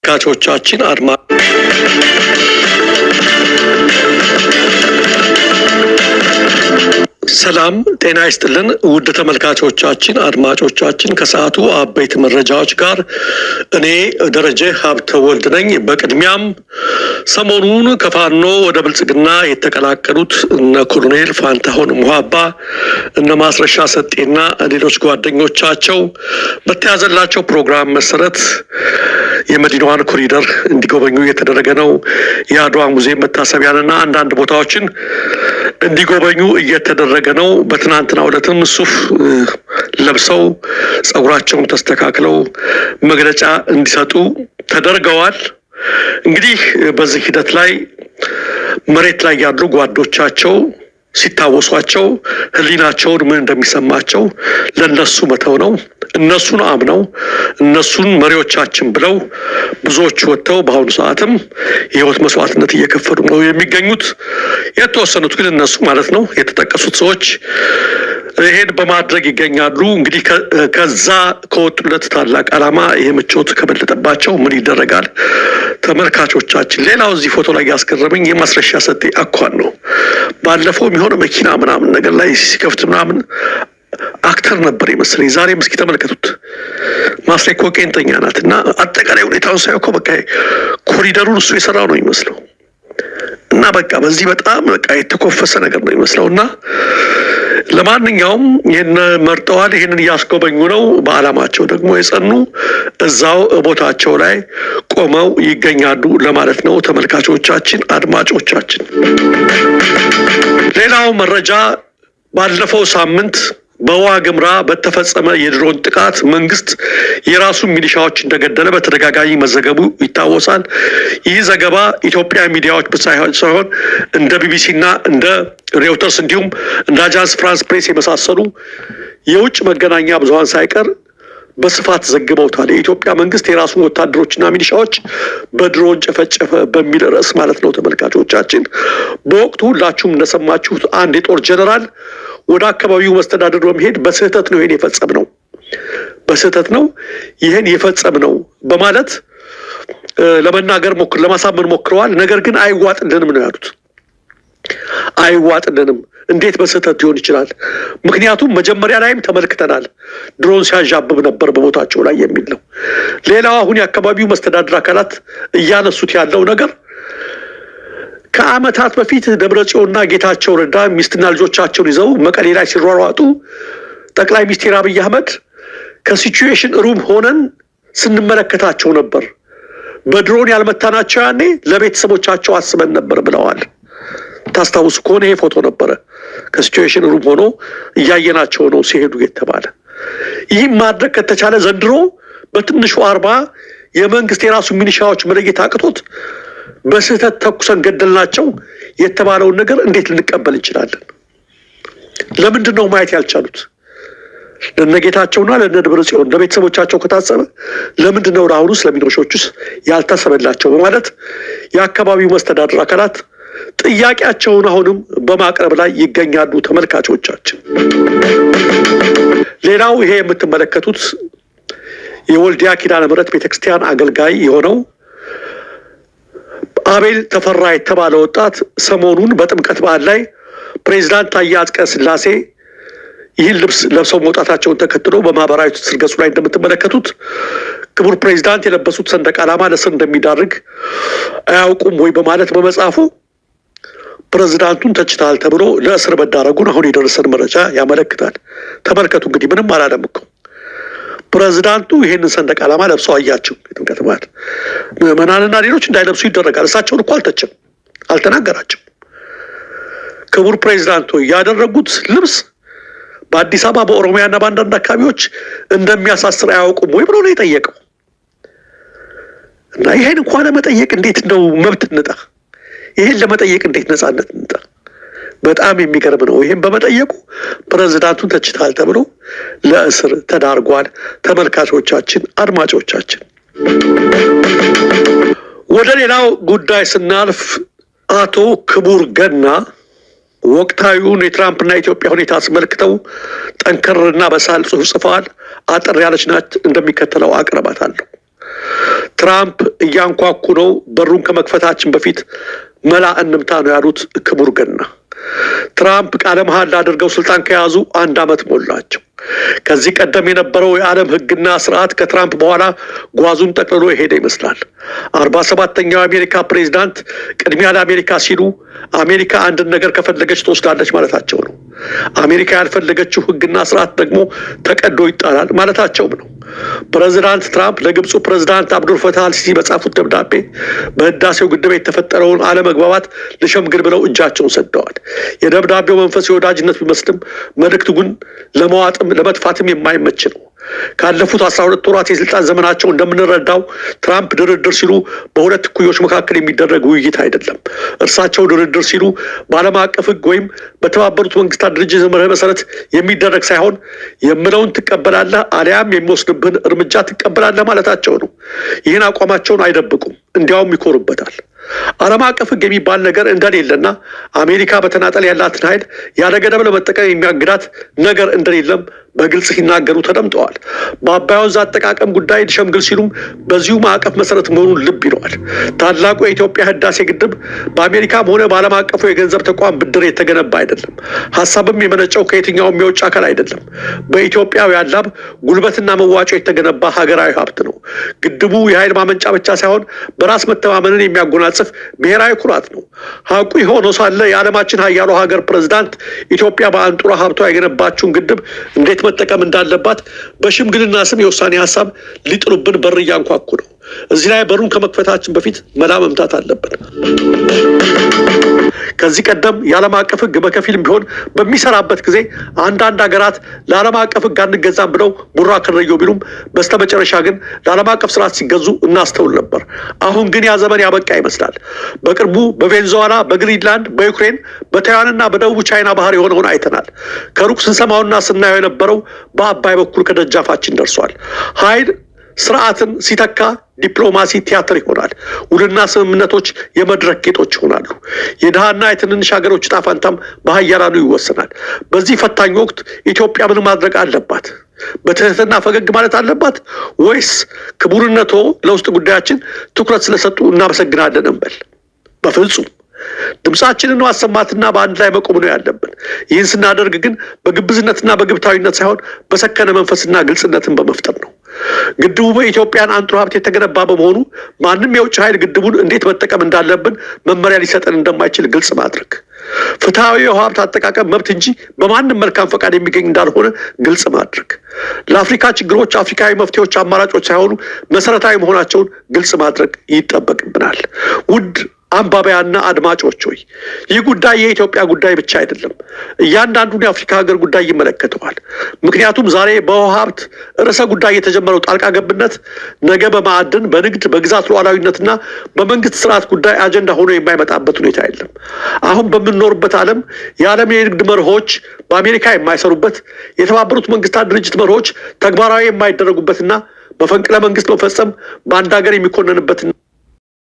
ተመልካቾቻችን ሰላም ጤና ይስጥልን። ውድ ተመልካቾቻችን አድማጮቻችን ከሰዓቱ አበይት መረጃዎች ጋር እኔ ደረጀ ሀብተ ወልድ ነኝ። በቅድሚያም ሰሞኑን ከፋኖ ወደ ብልጽግና የተቀላቀሉት እነ ኮሎኔል ፋንታሁን ሙሀባ እነ ማስረሻ ሰጤና ሌሎች ጓደኞቻቸው በተያዘላቸው ፕሮግራም መሰረት የመዲናዋን ኮሪደር እንዲጎበኙ እየተደረገ ነው። የአድዋ ሙዚየም መታሰቢያንና አንዳንድ ቦታዎችን እንዲጎበኙ እየተደረገ ነው። በትናንትናው ዕለትም ሱፍ ለብሰው ጸጉራቸውን ተስተካክለው መግለጫ እንዲሰጡ ተደርገዋል። እንግዲህ በዚህ ሂደት ላይ መሬት ላይ ያሉ ጓዶቻቸው ሲታወሷቸው ህሊናቸውን ምን እንደሚሰማቸው ለነሱ መተው ነው። እነሱን አምነው እነሱን መሪዎቻችን ብለው ብዙዎች ወጥተው በአሁኑ ሰዓትም የህይወት መስዋዕትነት እየከፈሉ ነው የሚገኙት። የተወሰኑት ግን እነሱ ማለት ነው የተጠቀሱት ሰዎች ይሄን በማድረግ ይገኛሉ። እንግዲህ ከዛ ከወጡለት ታላቅ ዓላማ ይሄ ምቾት ከበለጠባቸው ምን ይደረጋል? ተመልካቾቻችን ሌላው እዚህ ፎቶ ላይ ያስገረመኝ የማስረሻ ሰጤ አኳን ነው። ባለፈው የሆነ መኪና ምናምን ነገር ላይ ሲከፍት ምናምን አክተር ነበር ይመስለኝ። ዛሬም እስኪ ተመልከቱት። ማስሬ እኮ ቄንጠኛ ናት እና አጠቃላይ ሁኔታውን ሳይሆን እኮ በቃ ኮሪደሩን እሱ የሰራው ነው ይመስለው እና በቃ በዚህ በጣም በቃ የተኮፈሰ ነገር ነው ይመስለው እና ለማንኛውም ይህን መርጠዋል። ይህንን እያስጎበኙ ነው። በዓላማቸው ደግሞ የጸኑ እዛው ቦታቸው ላይ ቆመው ይገኛሉ ለማለት ነው። ተመልካቾቻችን አድማጮቻችን፣ ሌላው መረጃ ባለፈው ሳምንት በዋግምራ በተፈጸመ የድሮን ጥቃት መንግስት የራሱ ሚሊሻዎች እንደገደለ በተደጋጋሚ መዘገቡ ይታወሳል። ይህ ዘገባ ኢትዮጵያ ሚዲያዎች ብቻ ሳይሆን እንደ ቢቢሲና እንደ ሬውተርስ እንዲሁም እንደ አጃንስ ፍራንስ ፕሬስ የመሳሰሉ የውጭ መገናኛ ብዙሃን ሳይቀር በስፋት ዘግበውታል። የኢትዮጵያ መንግስት የራሱን ወታደሮችና ሚሊሻዎች በድሮን ጨፈጨፈ በሚል ርዕስ ማለት ነው። ተመልካቾቻችን በወቅቱ ሁላችሁም እንደሰማችሁት አንድ የጦር ጀነራል ወደ አካባቢው መስተዳደር በመሄድ በስህተት ነው ይሄን የፈጸምነው፣ በስህተት ነው ይሄን የፈጸምነው በማለት ለመናገር ለማሳመን ሞክረዋል። ነገር ግን አይዋጥልንም ነው ያሉት። አይዋጥልንም። እንዴት በስህተት ሊሆን ይችላል? ምክንያቱም መጀመሪያ ላይም ተመልክተናል፣ ድሮን ሲያዣብብ ነበር በቦታቸው ላይ የሚል ነው። ሌላው አሁን የአካባቢው መስተዳድር አካላት እያነሱት ያለው ነገር ከዓመታት በፊት ደብረጽዮንና ጌታቸው ረዳ ሚስትና ልጆቻቸውን ይዘው መቀሌ ላይ ሲሯሯጡ ጠቅላይ ሚኒስትር አብይ አህመድ ከሲቹዌሽን ሩም ሆነን ስንመለከታቸው ነበር። በድሮን ያልመታናቸው ያኔ ለቤተሰቦቻቸው አስበን ነበር ብለዋል። ታስታውሱ ከሆነ ይሄ ፎቶ ነበረ። ከሲቹዌሽን ሩም ሆኖ እያየናቸው ነው ሲሄዱ የተባለ። ይህም ማድረግ ከተቻለ ዘንድሮ በትንሹ 40 የመንግስት የራሱ ሚሊሻዎች መለየት አቅቶት በስህተት ተኩሰን ገደልናቸው የተባለውን ነገር እንዴት ልንቀበል እንችላለን? ለምንድን ነው ማየት ያልቻሉት? ለነጌታቸውና ለነደብረጽዮን ለቤተሰቦቻቸው ከታሰበ ለምንድን ነው ለአሁኑ ስለሚሊሻዎቹስ ያልታሰበላቸው? በማለት የአካባቢው መስተዳድር አካላት ጥያቄያቸውን አሁንም በማቅረብ ላይ ይገኛሉ። ተመልካቾቻችን፣ ሌላው ይሄ የምትመለከቱት የወልዲያ ኪዳነ ምሕረት ቤተክርስቲያን አገልጋይ የሆነው አቤል ተፈራ የተባለ ወጣት ሰሞኑን በጥምቀት በዓል ላይ ፕሬዝዳንት ታዬ አጽቀሥላሴ ይህን ልብስ ለብሰው መውጣታቸውን ተከትሎ በማህበራዊ ትስስር ገጹ ላይ እንደምትመለከቱት ክቡር ፕሬዝዳንት የለበሱት ሰንደቅ ዓላማ ለእስር እንደሚዳርግ አያውቁም ወይ በማለት በመጻፉ ፕሬዝዳንቱን ተችተዋል ተብሎ ለእስር መዳረጉን አሁን የደረሰን መረጃ ያመለክታል። ተመልከቱ እንግዲህ ምንም አላለም እኮ ፕሬዝዳንቱ ይሄንን ሰንደቅ ዓላማ ለብሰው አያቸው። የጥምቀት በዓል ምዕመናንና ሌሎች እንዳይለብሱ ይደረጋል። እሳቸውን እኮ አልተችም፣ አልተናገራቸው። ክቡር ፕሬዝዳንቱ ያደረጉት ልብስ በአዲስ አበባ በኦሮሚያና በአንዳንድ አካባቢዎች እንደሚያሳስር አያውቁም ወይ ብሎ ነው የጠየቀው። እና ይሄን እንኳን ለመጠየቅ እንዴት ነው መብት እንጣ? ይሄን ለመጠየቅ እንዴት ነፃነት እንጣ? በጣም የሚገርም ነው። ይሄን በመጠየቁ ፕሬዝዳንቱን ተችታል ተብሎ ለእስር ተዳርጓል። ተመልካቾቻችን አድማጮቻችን፣ ወደ ሌላው ጉዳይ ስናልፍ አቶ ክቡር ገና ወቅታዊውን የትራምፕና የኢትዮጵያ ሁኔታ አስመልክተው ጠንከርና በሳል ጽሑፍ ጽፈዋል። አጠር ያለች ናት፣ እንደሚከተለው አቅርባታለሁ። ትራምፕ እያንኳኩ ነው፣ በሩን ከመክፈታችን በፊት መላ እንምታ ነው ያሉት ክቡር ገና። ትራምፕ ቃለ መሐላ አድርገው ስልጣን ከያዙ 1 ዓመት ሞላቸው። ከዚህ ቀደም የነበረው የዓለም ሕግና ስርዓት ከትራምፕ በኋላ ጓዙን ጠቅልሎ የሄደ ይመስላል። 47ኛው የአሜሪካ ፕሬዚዳንት ቅድሚያ ለአሜሪካ ሲሉ አሜሪካ አንድን ነገር ከፈለገች ትወስዳለች ማለታቸው ነው። አሜሪካ ያልፈለገችው ሕግና ስርዓት ደግሞ ተቀዶ ይጣላል ማለታቸውም ነው። ፕሬዚዳንት ትራምፕ ለግብፁ ፕሬዚዳንት አብዱል ፈታህ አልሲሲ በጻፉት ደብዳቤ በህዳሴው ግድብ የተፈጠረውን አለመግባባት ልሸምግል ብለው እጃቸውን ሰደዋል። የደብዳቤው መንፈስ የወዳጅነት ቢመስልም መልእክቱ ግን ለመዋጥም ለመጥፋትም የማይመች ነው። ካለፉት 12 ወራት የስልጣን ዘመናቸው እንደምንረዳው ትራምፕ ድርድር ሲሉ በሁለት እኩዮች መካከል የሚደረግ ውይይት አይደለም። እርሳቸው ድርድር ሲሉ በዓለም አቀፍ ሕግ ወይም በተባበሩት መንግስታት ድርጅት መሰረት የሚደረግ ሳይሆን የምለውን ትቀበላለህ አሊያም የሚወስድብህን እርምጃ ትቀበላለህ ማለታቸው ነው። ይህን አቋማቸውን አይደብቁም፣ እንዲያውም ይኮሩበታል። ዓለም አቀፍ ሕግ የሚባል ነገር እንደሌለና አሜሪካ በተናጠል ያላትን ኃይል ያለ ገደብ ለመጠቀም የሚያግዳት ነገር እንደሌለም በግልጽ ሲናገሩ ተደምጠዋል። በአባይ ወንዝ አጠቃቀም ጉዳይ ሸምግል ሲሉም በዚሁ ማዕቀፍ መሰረት መሆኑን ልብ ይለዋል። ታላቁ የኢትዮጵያ ህዳሴ ግድብ በአሜሪካም ሆነ በዓለም አቀፉ የገንዘብ ተቋም ብድር የተገነባ አይደለም። ሀሳብም የመነጨው ከየትኛውም የውጭ አካል አይደለም። በኢትዮጵያውያን ላብ ጉልበትና መዋጮ የተገነባ ሀገራዊ ሀብት ነው። ግድቡ የኃይል ማመንጫ ብቻ ሳይሆን በራስ መተማመንን የሚያጎናጽፍ ብሔራዊ ኩራት ነው። ሀቁ የሆነው ሳለ የዓለማችን ሀያሉ ሀገር ፕሬዝዳንት ኢትዮጵያ በአንጡራ ሀብቷ የገነባችውን ግድብ እንዴት መጠቀም እንዳለባት በሽምግልና ስም የውሳኔ ሀሳብ ሊጥሉብን በር እያንኳኩ ነው። እዚህ ላይ በሩን ከመክፈታችን በፊት መላ መምታት አለብን። ከዚህ ቀደም የዓለም አቀፍ ሕግ በከፊልም ቢሆን በሚሰራበት ጊዜ አንዳንድ ሀገራት ለዓለም አቀፍ ሕግ አንገዛም ብለው ቡራ ከረየው ቢሉም በስተመጨረሻ ግን ለዓለም አቀፍ ስርዓት ሲገዙ እናስተውል ነበር። አሁን ግን ያ ዘመን ያበቃ ይመስላል። በቅርቡ በቬንዙዌላ፣ በግሪንላንድ፣ በዩክሬን፣ በታይዋንና በደቡብ ቻይና ባህር የሆነውን አይተናል። ከሩቅ ስንሰማውና ስናየው የነበረው በአባይ በኩል ከደጃፋችን ደርሷል። ኃይል ስርዓትን ሲተካ ዲፕሎማሲ ቲያትር ይሆናል። ውልና ስምምነቶች የመድረክ ጌጦች ይሆናሉ። የድሃና የትንንሽ ሀገሮች ዕጣ ፈንታም በሀያላኑ ይወሰናል። በዚህ ፈታኝ ወቅት ኢትዮጵያ ምን ማድረግ አለባት? በትህትና ፈገግ ማለት አለባት ወይስ ክቡርነቶ ለውስጥ ጉዳያችን ትኩረት ስለሰጡ እናመሰግናለን እንበል? በፍጹም ድምፃችንን ማሰማትና በአንድ ላይ መቆም ነው ያለብን። ይህን ስናደርግ ግን በግብዝነትና በግብታዊነት ሳይሆን በሰከነ መንፈስና ግልጽነትን በመፍጠር ነው። ግድቡ በኢትዮጵያን አንጡራ ሀብት የተገነባ በመሆኑ ማንም የውጭ ኃይል ግድቡን እንዴት መጠቀም እንዳለብን መመሪያ ሊሰጠን እንደማይችል ግልጽ ማድረግ፣ ፍትሐዊ የውሃ ሀብት አጠቃቀም መብት እንጂ በማንም መልካም ፈቃድ የሚገኝ እንዳልሆነ ግልጽ ማድረግ፣ ለአፍሪካ ችግሮች አፍሪካዊ መፍትሄዎች አማራጮች ሳይሆኑ መሰረታዊ መሆናቸውን ግልጽ ማድረግ ይጠበቅብናል። ውድ አንባቢያና አድማጮች ሆይ ይህ ጉዳይ የኢትዮጵያ ጉዳይ ብቻ አይደለም። እያንዳንዱን የአፍሪካ ሀገር ጉዳይ ይመለከተዋል። ምክንያቱም ዛሬ በውሃ ሀብት ርዕሰ ጉዳይ የተጀመረው ጣልቃ ገብነት ነገ በማዕድን፣ በንግድ፣ በግዛት ሉዓላዊነትና በመንግስት ስርዓት ጉዳይ አጀንዳ ሆኖ የማይመጣበት ሁኔታ የለም። አሁን በምንኖርበት ዓለም የዓለም የንግድ መርሆች በአሜሪካ የማይሰሩበት፣ የተባበሩት መንግስታት ድርጅት መርሆች ተግባራዊ የማይደረጉበትና መፈንቅለ መንግስት መፈጸም በአንድ ሀገር የሚኮነንበትና